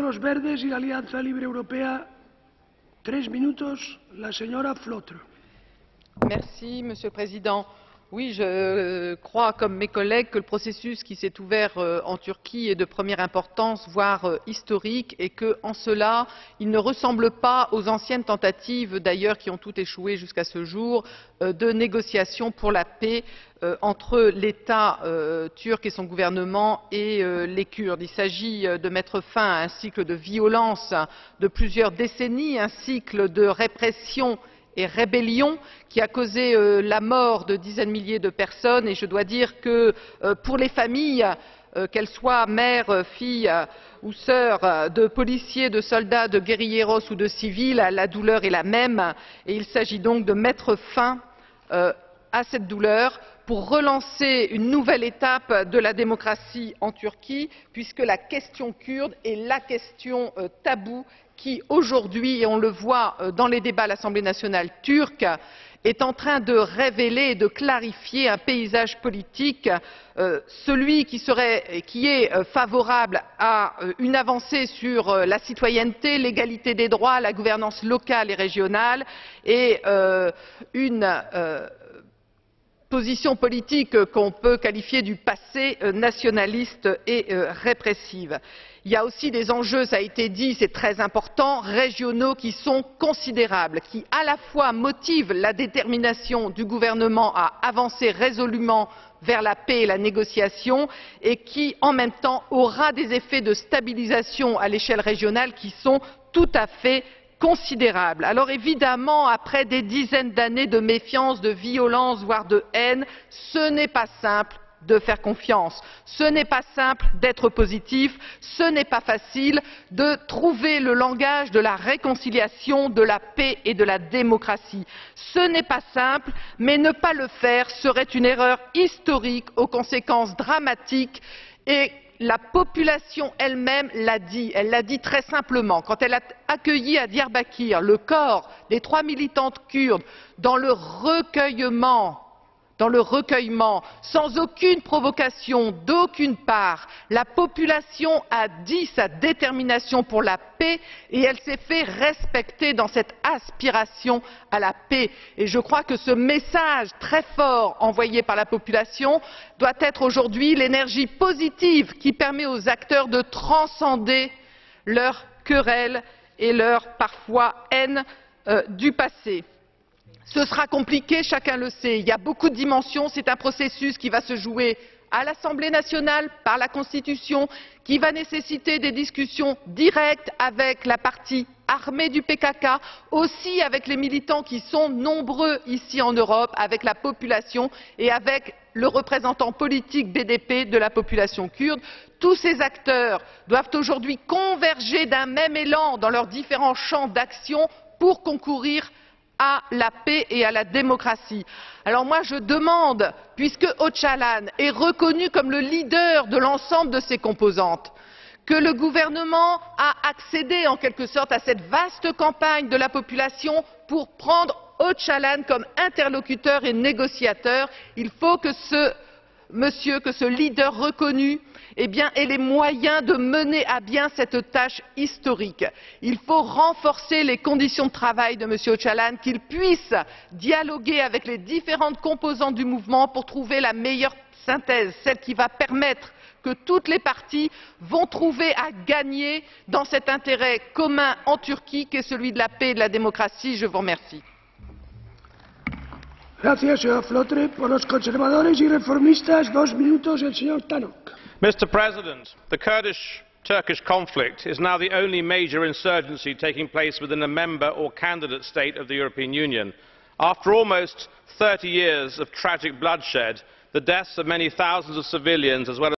Los Verdes y la Alianza Libre Europea, 3 minutos, la señora Flotre. Merci, Monsieur le Président. Oui, je crois, comme mes collègues, que le processus qui s'est ouvert en Turquie est de première importance, voire historique, et qu'en cela, il ne ressemble pas aux anciennes tentatives, d'ailleurs, qui ont toutes échoué jusqu'à ce jour, de négociations pour la paix entre l'État turc et son gouvernement et les Kurdes. Il s'agit de mettre fin à un cycle de violence de plusieurs décennies, un cycle de répression et rébellion qui a causé la mort de dizaines de milliers de personnes, et je dois dire que pour les familles, qu'elles soient mères, filles ou sœurs de policiers, de soldats, de guérilleros ou de civils, la douleur est la même, et il s'agit donc de mettre fin à cette douleur pour relancer une nouvelle étape de la démocratie en Turquie, puisque la question kurde est la question taboue qui, aujourd'hui, et on le voit dans les débats à l'Assemblée nationale turque, est en train de révéler et de clarifier un paysage politique, celui qui est favorable à une avancée sur la citoyenneté, l'égalité des droits, la gouvernance locale et régionale, et une position politique qu'on peut qualifier du passé nationaliste et répressive. Il y a aussi des enjeux, ça a été dit, c'est très important, régionaux qui sont considérables, qui à la fois motivent la détermination du gouvernement à avancer résolument vers la paix et la négociation, et qui en même temps aura des effets de stabilisation à l'échelle régionale qui sont tout à fait considérable. Alors évidemment, après des dizaines d'années de méfiance, de violence, voire de haine, ce n'est pas simple de faire confiance, ce n'est pas simple d'être positif, ce n'est pas facile de trouver le langage de la réconciliation, de la paix et de la démocratie. Ce n'est pas simple, mais ne pas le faire serait une erreur historique aux conséquences dramatiques, et la population elle-même l'a dit, elle l'a dit très simplement quand elle a accueilli à Diyarbakir le corps des 3 militantes kurdes dans le recueillement, sans aucune provocation d'aucune part. La population a dit sa détermination pour la paix et elle s'est fait respecter dans cette aspiration à la paix. Et je crois que ce message très fort envoyé par la population doit être aujourd'hui l'énergie positive qui permet aux acteurs de transcender leurs querelles et leur parfois haine du passé. Ce sera compliqué, chacun le sait, il y a beaucoup de dimensions, c'est un processus qui va se jouer à l'Assemblée nationale par la Constitution, qui va nécessiter des discussions directes avec la partie armée du PKK, aussi avec les militants qui sont nombreux ici en Europe, avec la population et avec le représentant politique BDP de la population kurde. Tous ces acteurs doivent aujourd'hui converger d'un même élan dans leurs différents champs d'action pour concourir à la paix et à la démocratie. Alors moi je demande, puisque Öcalan est reconnu comme le leader de l'ensemble de ses composantes, que le gouvernement a accédé en quelque sorte à cette vaste campagne de la population pour prendre Öcalan comme interlocuteur et négociateur. Il faut que ce monsieur, que ce leader reconnu ait les moyens de mener à bien cette tâche historique. Il faut renforcer les conditions de travail de M. Öcalan, qu'il puisse dialoguer avec les différentes composantes du mouvement pour trouver la meilleure synthèse, celle qui va permettre que toutes les parties vont trouver à gagner dans cet intérêt commun en Turquie qui est celui de la paix et de la démocratie. Je vous remercie. Gracias, señora Flotre. Por los conservadores y reformistas, 2 minutos, el señor Tannock. Mr. President, the Kurdish-Turkish conflict is now the only major insurgency taking place within a member or candidate state of the European Union. After almost 30 years of tragic bloodshed, the deaths of many thousands of civilians as well as